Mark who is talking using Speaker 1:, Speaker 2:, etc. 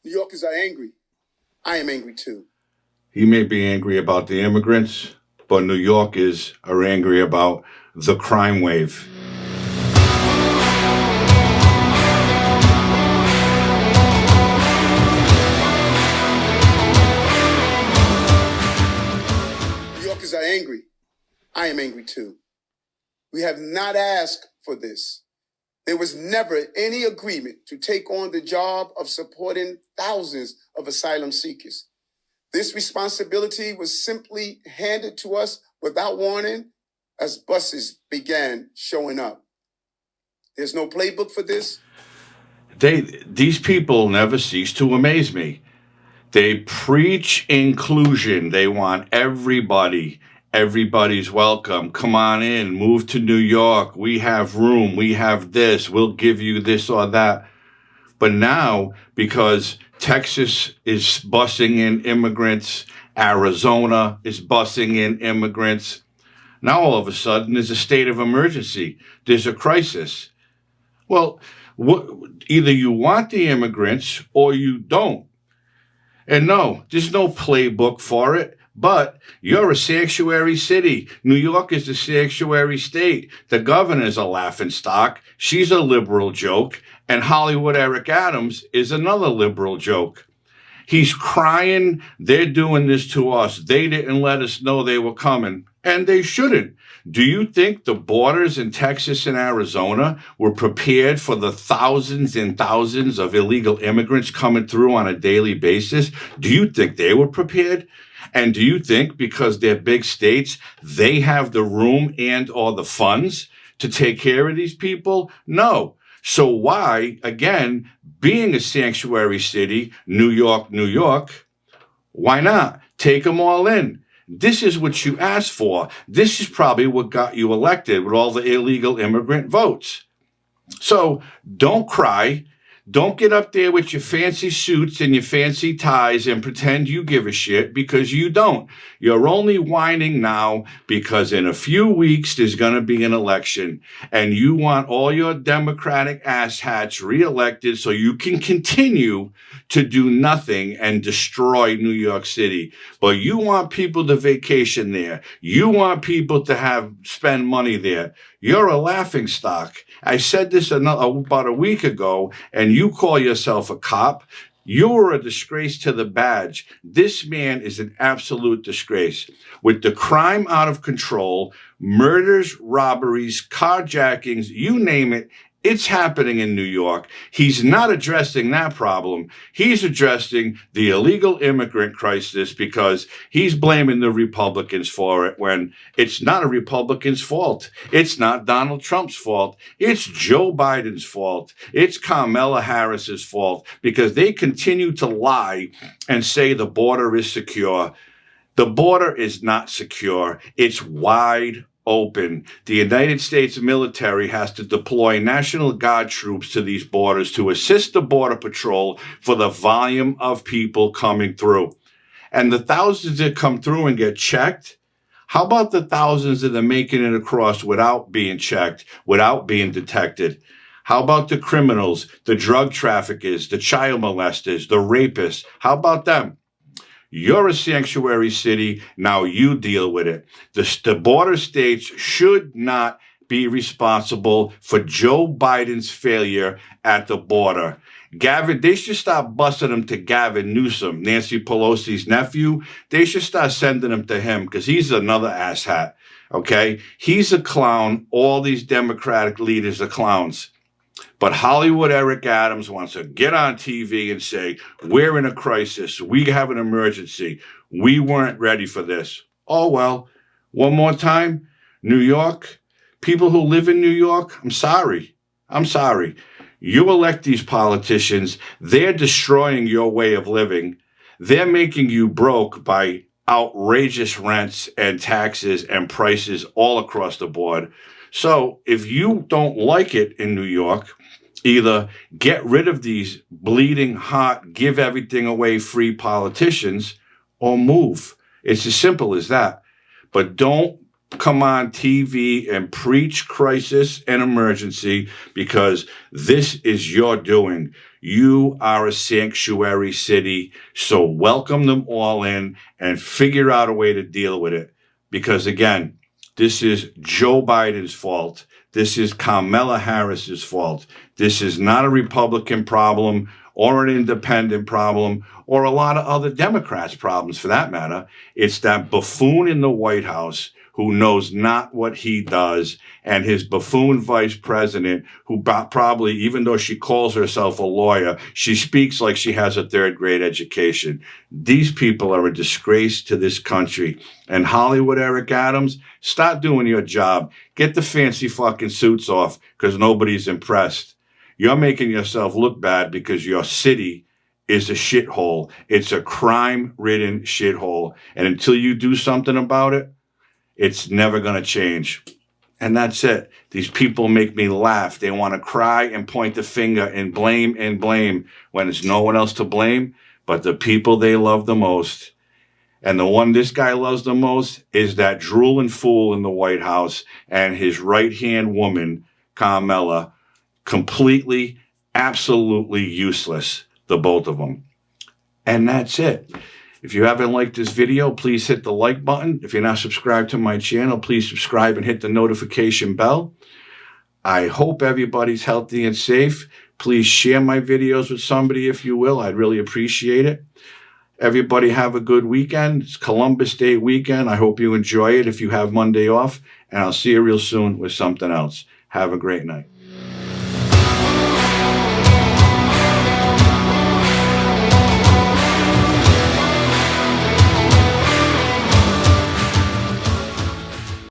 Speaker 1: New Yorkers are angry. I am angry too.
Speaker 2: He may be angry about the immigrants, but New Yorkers are angry about the crime wave.
Speaker 1: New Yorkers are angry. I am angry too. We have not asked for this. There was never any agreement to take on the job of supporting thousands of asylum seekers. This responsibility was simply handed to us without warning as buses began showing up. There's no playbook for this.
Speaker 2: These people never cease to amaze me. They preach inclusion. They want everybody. Everybody's welcome. Come on in. Move to New York. We have room. We have this. We'll give you this or that. But now, because Texas is busing in immigrants, Arizona is busing in immigrants, now all of a sudden there's a state of emergency. There's a crisis. Well, either you want the immigrants or you don't. And no, there's no playbook for it. But you're a sanctuary city. New York is a sanctuary state. The governor's a laughingstock. She's a liberal joke. And Hollywood Eric Adams is another liberal joke. He's crying, they're doing this to us. They didn't let us know they were coming. And they shouldn't. Do you think the borders in Texas and Arizona were prepared for the thousands and thousands of illegal immigrants coming through on a daily basis? Do you think they were prepared? And do you think because they're big states, they have the room and or the funds to take care of these people? No. So why, again, being a sanctuary city, New York, why not take them all in? This is what you asked for. This is probably what got you elected with all the illegal immigrant votes. So don't cry. Don't get up there with your fancy suits and your fancy ties and pretend you give a shit, because you don't. You're only whining now because in a few weeks there's going to be an election and you want all your Democratic asshats reelected so you can continue to do nothing and destroy New York City. But you want people to vacation there. You want people to spend money there. You're a laughingstock. I said this about a week ago, and you call yourself a cop. You're a disgrace to the badge. This man is an absolute disgrace. With the crime out of control, murders, robberies, carjackings, you name it, it's happening in New York. He's not addressing that problem. He's addressing the illegal immigrant crisis because he's blaming the Republicans for it when it's not a Republican's fault. It's not Donald Trump's fault. It's Joe Biden's fault. It's Kamala Harris's fault because they continue to lie and say the border is secure. The border is not secure. It's wide open. The United States military has to deploy National Guard troops to these borders to assist the Border Patrol for the volume of people coming through. And the thousands that come through and get checked, how about the thousands that are making it across without being checked, without being detected? How about the criminals, the drug traffickers, the child molesters, the rapists? How about them? You're a sanctuary city. Now you deal with it. The border states should not be responsible for Joe Biden's failure at the border. Gavin, they should start busing him to Gavin Newsom, Nancy Pelosi's nephew. They should start sending him to him because he's another asshat. Okay? He's a clown. All these Democratic leaders are clowns. But Hollywood Eric Adams wants to get on TV and say, we're in a crisis. We have an emergency. We weren't ready for this. Oh, well, one more time, New York, people who live in New York, I'm sorry. You elect these politicians. They're destroying your way of living. They're making you broke by outrageous rents and taxes and prices all across the board. So if you don't like it in New York, either get rid of these bleeding heart, give everything away free politicians, or move. It's as simple as that. But don't come on TV and preach crisis and emergency, because this is your doing. You are a sanctuary city, so welcome them all in and figure out a way to deal with it. Because again, this is Joe Biden's fault. This is Kamala Harris's fault. This is not a Republican problem or an independent problem or a lot of other Democrats' problems for that matter. It's that buffoon in the White House who knows not what he does, and his buffoon vice president, who probably, even though she calls herself a lawyer, she speaks like she has a third-grade education. These people are a disgrace to this country. And Hollywood Eric Adams, start doing your job. Get the fancy fucking suits off, because nobody's impressed. You're making yourself look bad because your city is a shithole. It's a crime-ridden shithole. And until you do something about it, it's never going to change. And that's it. These people make me laugh. They want to cry and point the finger and blame when there's no one else to blame but the people they love the most. And the one this guy loves the most is that drooling fool in the White House and his right-hand woman, Kamala, completely, absolutely useless, the both of them. And that's it. If you haven't liked this video, please hit the like button. If you're not subscribed to my channel, please subscribe and hit the notification bell. I hope everybody's healthy and safe. Please share my videos with somebody if you will. I'd really appreciate it. Everybody have a good weekend. It's Columbus Day weekend. I hope you enjoy it if you have Monday off. And I'll see you real soon with something else. Have a great night.